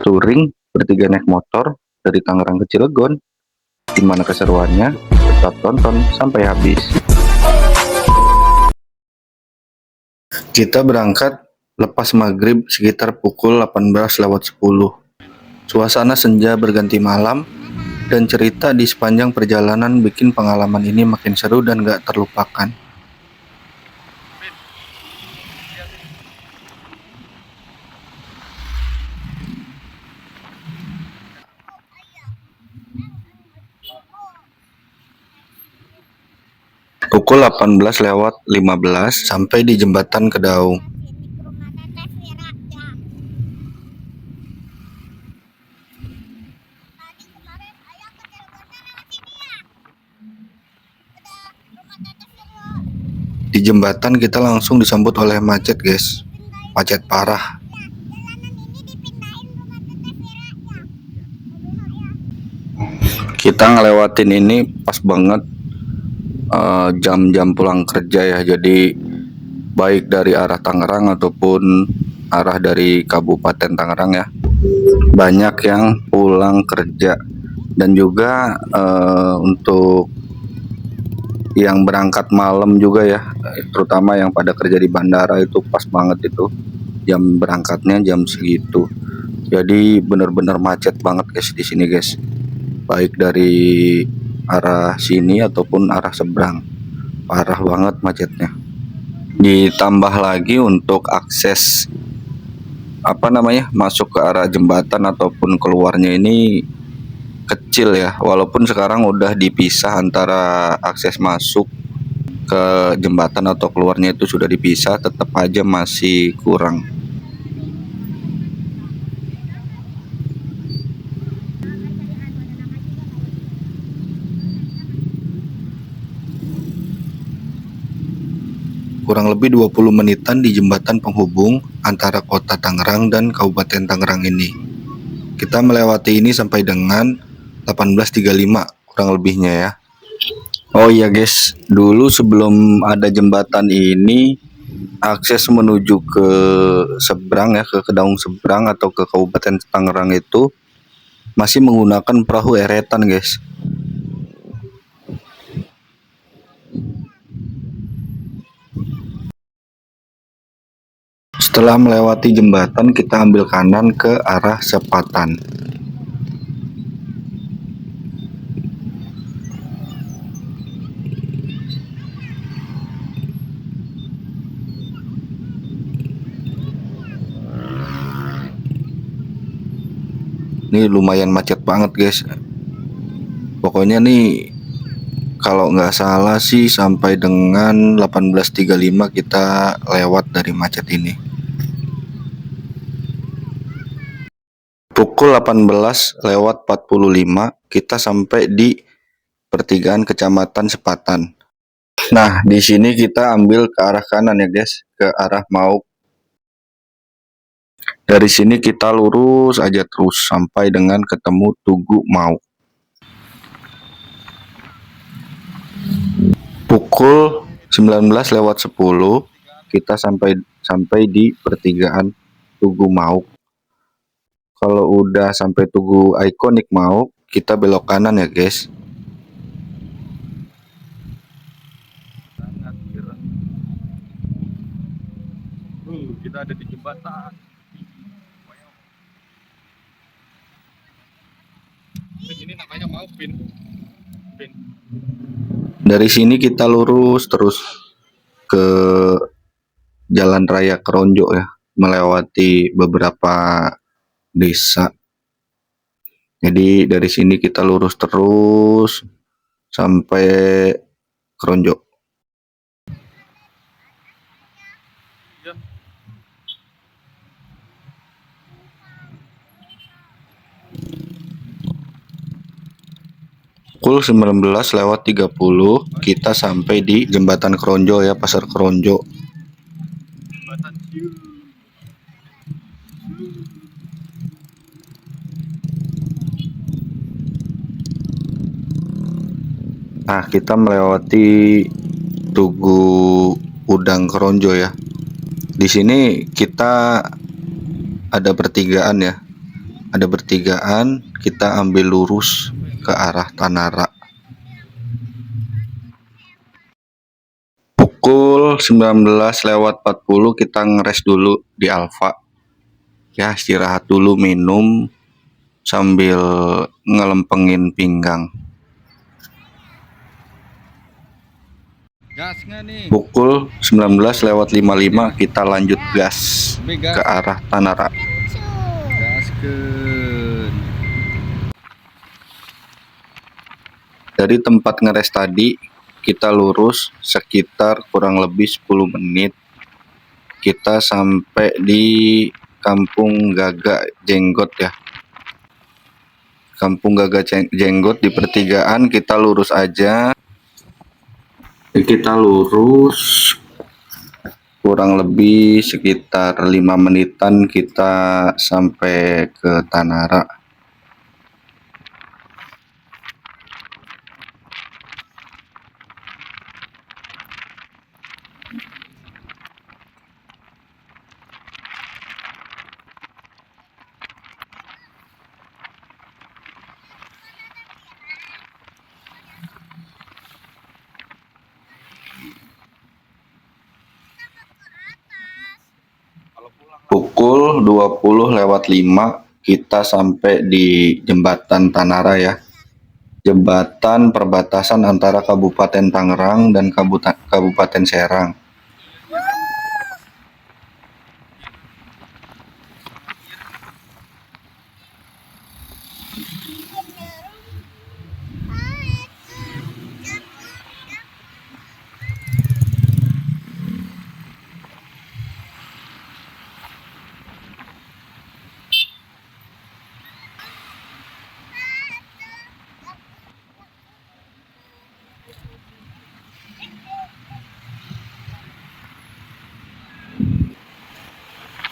touring bertiga naik motor dari Tangerang ke Cilegon. Gimana keseruannya? Tetap tonton sampai habis. Kita berangkat lepas maghrib sekitar pukul 18:10. Suasana senja berganti malam dan cerita di sepanjang perjalanan bikin pengalaman ini makin seru dan gak terlupakan. Pukul 18:15 sampai di jembatan Kedaung. Di jembatan kita langsung disambut oleh macet, guys. Macet parah. Kita ngelewatin ini pas banget jam-jam pulang kerja ya. Jadi baik dari arah Tangerang ataupun arah dari Kabupaten Tangerang ya, banyak yang pulang kerja. Dan juga untuk yang berangkat malam juga ya, terutama yang pada kerja di bandara itu pas banget itu jam berangkatnya jam segitu. Jadi bener-bener macet banget guys di sini guys, baik dari arah sini ataupun arah seberang, parah banget macetnya. Ditambah lagi untuk akses masuk ke arah jembatan ataupun keluarnya ini kecil ya, walaupun sekarang udah dipisah antara akses masuk ke jembatan atau keluarnya itu sudah dipisah, tetap aja masih kurang. Kurang lebih 20 menitan di jembatan penghubung antara kota Tangerang dan Kabupaten Tangerang ini. Kita melewati ini sampai dengan 18:35 kurang lebihnya ya. Oh iya guys, dulu sebelum ada jembatan ini, akses menuju ke seberang ya, ke Kedaung seberang atau ke Kabupaten Tangerang itu masih menggunakan perahu eretan guys. Setelah melewati jembatan, kita ambil kanan ke arah Sepatan. Ini lumayan macet banget guys. Pokoknya nih kalau nggak salah sih sampai dengan 18:35 kita lewat dari macet ini. Pukul 18:45 kita sampai di pertigaan Kecamatan Sepatan. Nah, di sini kita ambil ke arah kanan ya guys, ke arah Mauk. Dari sini kita lurus aja terus sampai dengan ketemu Tugu Mauk. Pukul 19:10 kita sampai di pertigaan Tugu Mauk. Kalau udah sampai Tugu Ikonik Mauk, kita belok kanan ya guys. Kita ada di jembatan. Ini namanya mau pin. Dari sini kita lurus terus ke Jalan Raya Keronjo ya, melewati beberapa desa. Jadi dari sini kita lurus terus sampai Keronjo. Pukul 19:30 kita sampai di Jembatan Keronjo ya, Pasar Keronjo. Nah, kita melewati Tugu Udang Keronjo ya. Di sini kita ada pertigaan ya. ada bertigaan, kita ambil lurus ke arah Tanara. Pukul 19:40 kita ngeres dulu di Alfa. Ya, istirahat dulu, minum sambil ngelempengin pinggang. Gas nggak nih? Pukul 19:55 kita lanjut gas ke arah Tanara. Gaskeun. Dari tempat ngeres tadi kita lurus sekitar kurang lebih 10 menit. Kita sampai di Kampung Gaga Jenggot ya. Kampung Gaga Jenggot di pertigaan kita lurus aja. Kita lurus kurang lebih sekitar 5 menitan kita sampai ke Tanara. Pukul 20:05 kita sampai di jembatan Tanara ya. Jembatan perbatasan antara Kabupaten Tangerang dan Kabupaten Serang.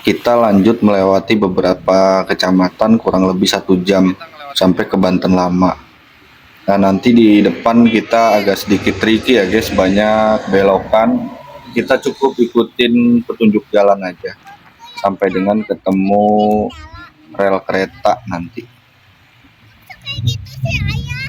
Kita lanjut melewati beberapa kecamatan kurang lebih 1 jam sampai ke Banten Lama. Nah, nanti di depan kita agak sedikit tricky ya guys, banyak belokan. Kita cukup ikutin petunjuk jalan aja sampai dengan ketemu rel kereta nanti. Kayak gitu sih ayah.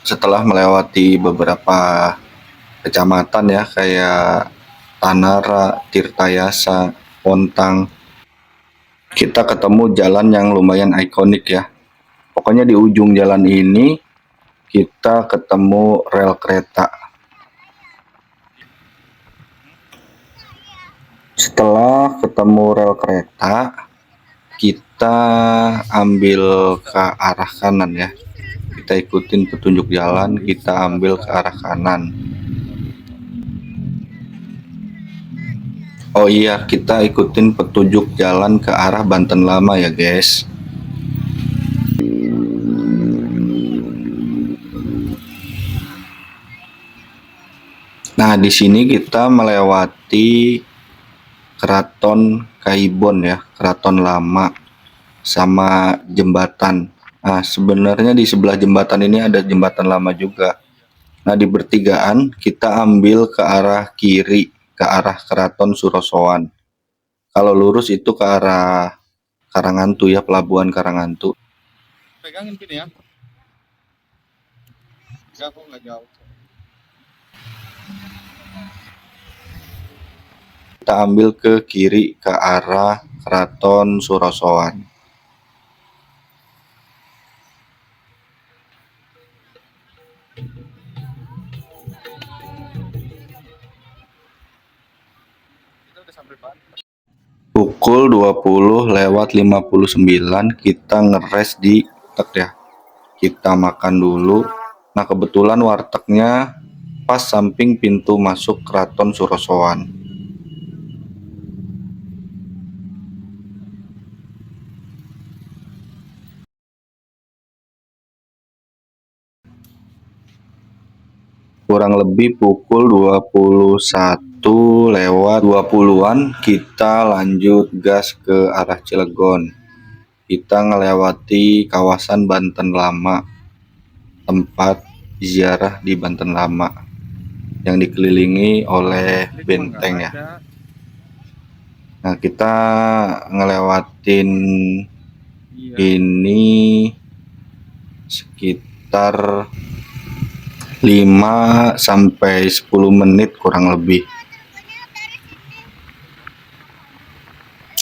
Setelah melewati beberapa kecamatan ya kayak Tanara, Tirtayasa, Pontang, kita ketemu jalan yang lumayan ikonik ya. Pokoknya di ujung jalan ini kita ketemu rel kereta. Setelah ketemu rel kereta, kita ambil ke arah kanan ya. Kita ikutin petunjuk jalan, kita ambil ke arah kanan. Oh iya, kita ikutin petunjuk jalan ke arah Banten Lama ya guys. Nah, di sini kita melewati Keraton Kaibon ya, Keraton Lama sama jembatan. Nah, sebenarnya di sebelah jembatan ini ada jembatan lama juga. Nah, di pertigaan kita ambil ke arah kiri, ke arah Keraton Surosoan. Kalau lurus itu ke arah Karangantu ya, pelabuhan Karangantu. Pegangin gini ya. Enggak kok nggak jauh. Kita ambil ke kiri ke arah Keraton Surosoan. Kita udah sampai Banten. Pukul 20:59 kita ngeres di warteg ya. Kita makan dulu. Nah, kebetulan wartegnya pas samping pintu masuk Keraton Surosoan. Kurang lebih pukul 21:20-an kita lanjut gas ke arah Cilegon. Kita ngelewati kawasan Banten Lama, tempat ziarah di Banten Lama yang dikelilingi oleh benteng ya. Nah, kita ngelewatin Iya. ini sekitar 5 sampai 10 menit kurang lebih.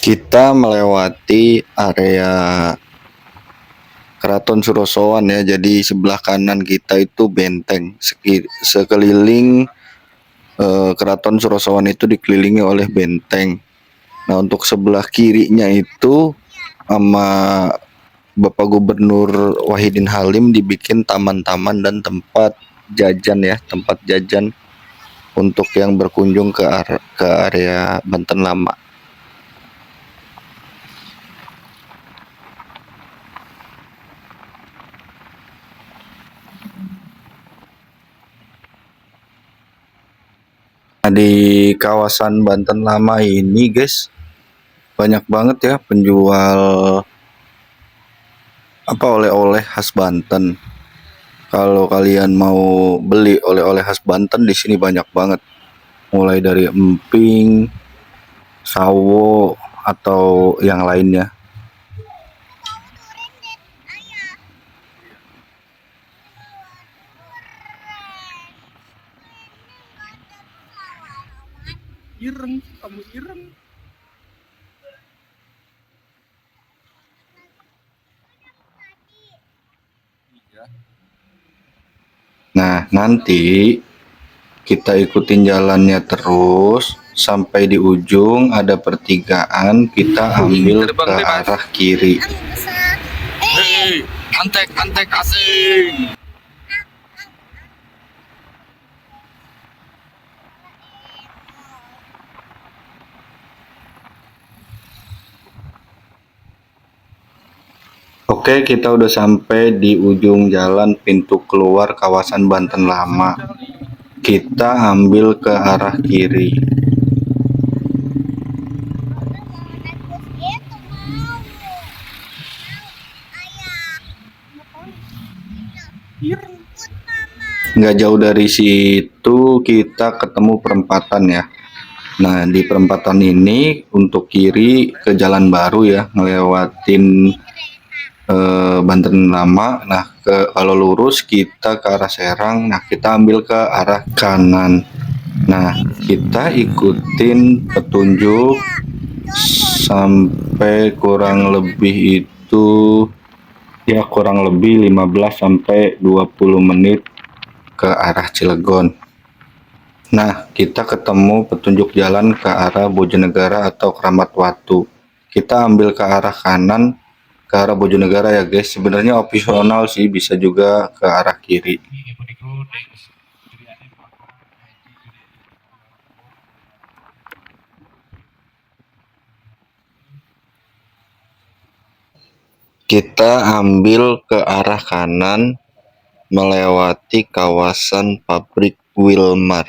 Kita melewati area Keraton Surosoan ya. Jadi sebelah kanan kita itu benteng. Sekeliling Keraton Surosoan itu dikelilingi oleh benteng. Nah, untuk sebelah kirinya itu sama Bapak Gubernur Wahidin Halim dibikin taman-taman dan tempat jajan ya, tempat jajan untuk yang berkunjung ke area Banten Lama. Nah, di kawasan Banten Lama ini guys, banyak banget ya penjual oleh-oleh khas Banten. Kalau kalian mau beli oleh-oleh khas Banten, di sini banyak banget. Mulai dari emping, sawo atau yang lainnya. Ireng, kamu ireng. Iya. Nah, nanti kita ikutin jalannya terus sampai di ujung ada pertigaan, kita ambil ke arah kiri. Hei, antek asing. Oke, kita udah sampai di ujung jalan pintu keluar kawasan Banten Lama. Kita ambil ke arah kiri. Nggak jauh dari situ kita ketemu perempatan ya. Nah, di perempatan ini untuk kiri ke jalan baru ya, ngelewatin Banten Lama. Nah, kalau lurus kita ke arah Serang. Nah, kita ambil ke arah kanan. Nah, kita ikutin petunjuk sampai kurang lebih itu ya kurang lebih 15 sampai 20 menit ke arah Cilegon. Nah, kita ketemu petunjuk jalan ke arah Bojonegara atau Keramat Watu. Kita ambil ke arah kanan ke arah Bojonegara ya guys. Sebenarnya opsional sih, bisa juga ke arah kiri. Kita ambil ke arah kanan melewati kawasan pabrik Wilmar.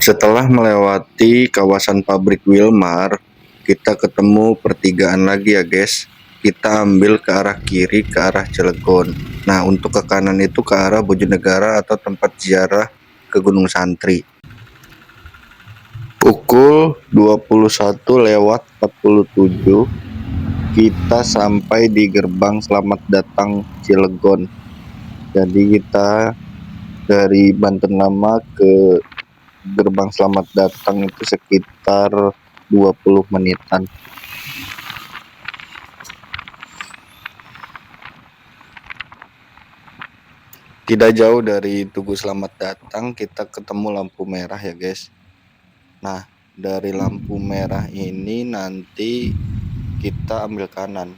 Setelah melewati kawasan pabrik Wilmar, kita ketemu pertigaan lagi ya guys. Kita ambil ke arah kiri ke arah Cilegon. Nah, untuk ke kanan itu ke arah Bojonegara atau tempat ziarah ke Gunung Santri. Pukul 21:47 kita sampai di gerbang selamat datang Cilegon. Jadi kita dari Banten Lama ke gerbang selamat datang itu sekitar 20 menitan. Tidak jauh dari Tugu Selamat Datang kita ketemu lampu merah ya guys. Nah, dari lampu merah ini nanti kita ambil kanan.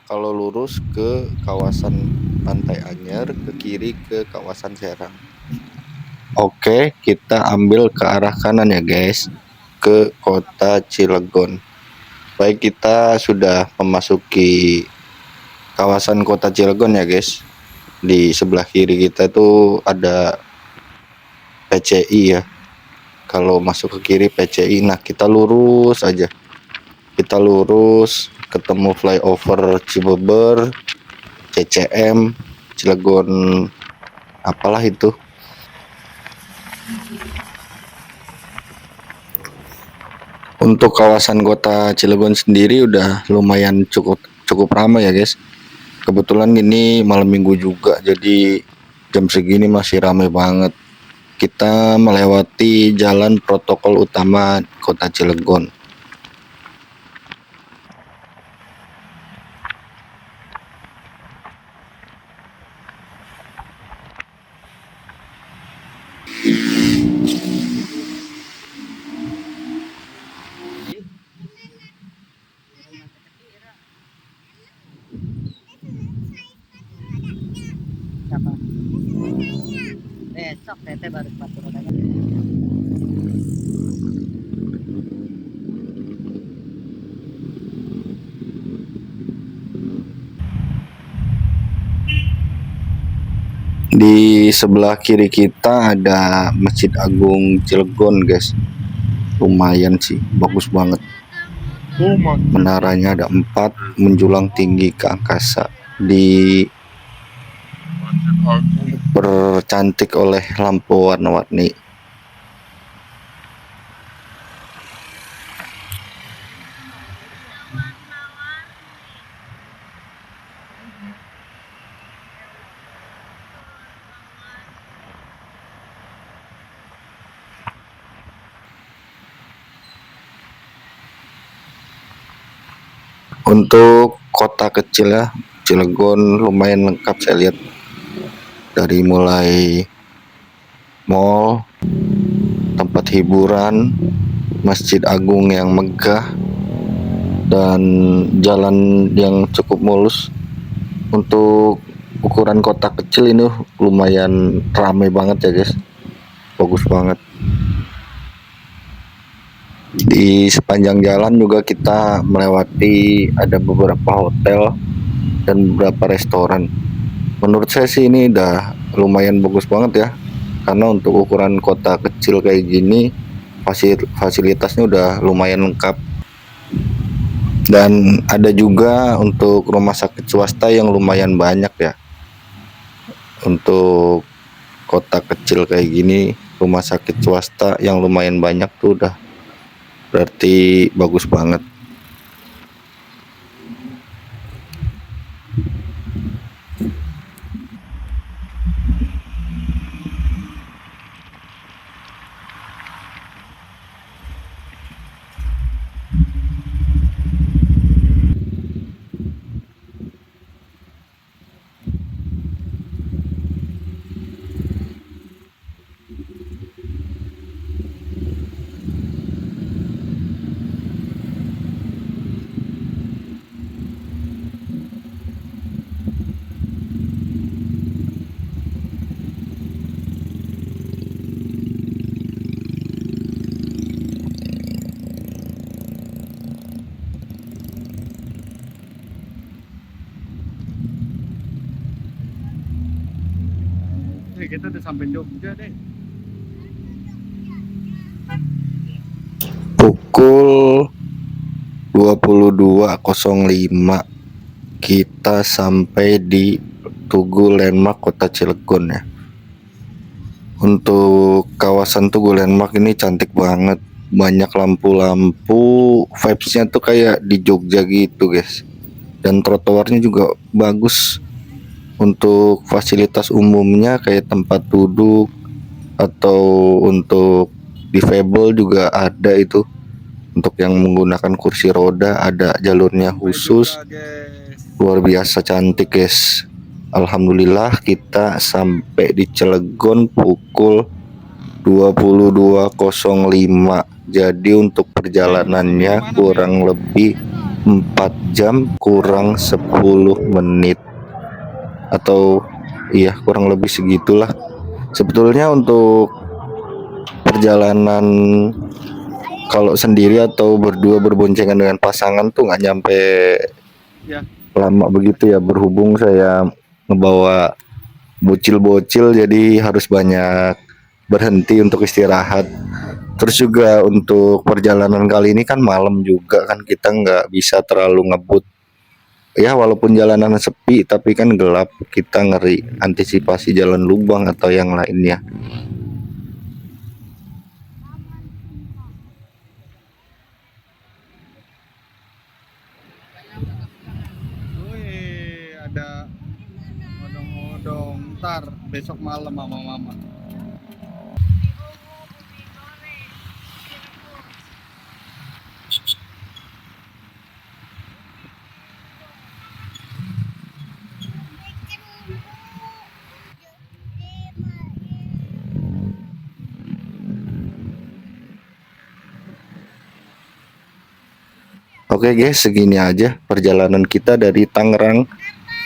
Kalau lurus ke kawasan Pantai Anyer, ke kiri ke kawasan Serang. Oke, kita ambil ke arah kanan ya guys, ke kota Cilegon. Baik, kita sudah memasuki kawasan kota Cilegon ya guys. Di sebelah kiri kita tuh ada PCI ya. Kalau masuk ke kiri PCI, nah kita lurus aja. Kita lurus ketemu flyover Cibeber, CCM, Cilegon, apalah itu. Untuk kawasan kota Cilegon sendiri udah lumayan cukup ramai ya guys. Kebetulan ini malam minggu juga, jadi jam segini masih ramai banget. Kita melewati jalan protokol utama kota Cilegon. Siapa? Besok Tete baru sepatu rodanya. Di sebelah kiri kita ada Masjid Agung Cilegon guys. Lumayan sih, bagus banget. Menaranya ada 4 menjulang tinggi ke angkasa. Dipercantik oleh lampu warna-warni. Untuk kota kecil ya, Cilegon lumayan lengkap saya lihat. Dari mulai mall, tempat hiburan, Masjid Agung yang megah, dan jalan yang cukup mulus. Untuk ukuran kota kecil ini lumayan ramai banget ya guys. Bagus banget. Di sepanjang jalan juga kita melewati ada beberapa hotel dan beberapa restoran. Menurut saya sih ini udah lumayan bagus banget ya, karena untuk ukuran kota kecil kayak gini fasilitasnya udah lumayan lengkap. Dan ada juga untuk rumah sakit swasta yang lumayan banyak ya. Untuk kota kecil kayak gini, rumah sakit swasta yang lumayan banyak tuh udah berarti bagus banget. Kita udah sampai Jogja deh. 22.05 kita sampai di Tugu Landmark Kota Cilegon ya. Untuk kawasan Tugu Landmark ini cantik banget, banyak lampu-lampu, vibesnya tuh kayak di Jogja gitu guys. Dan trotoarnya juga bagus. Untuk fasilitas umumnya kayak tempat duduk atau untuk difabel juga ada itu. Untuk yang menggunakan kursi roda ada jalurnya khusus. Luar biasa cantik guys. Alhamdulillah kita sampai di Cilegon pukul 22.05. Jadi untuk perjalanannya kurang lebih 4 jam kurang 10 menit. Atau iya kurang lebih segitulah. Sebetulnya untuk perjalanan kalau sendiri atau berdua berboncengan dengan pasangan tuh nggak nyampe Ya. lama begitu ya, berhubung saya ngebawa bocil-bocil jadi harus banyak berhenti untuk istirahat. Terus juga untuk perjalanan kali ini kan malam juga kan, kita nggak bisa terlalu ngebut ya, walaupun jalanan sepi tapi kan gelap, kita ngeri antisipasi jalan lubang atau yang lainnya. Wih, ada odong-odong. Ntar besok malam sama mama. Oke guys, segini aja perjalanan kita dari Tangerang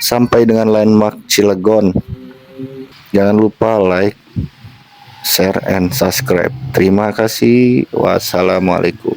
sampai dengan Landmark Cilegon. Jangan lupa like, share, and subscribe. Terima kasih. Wassalamualaikum.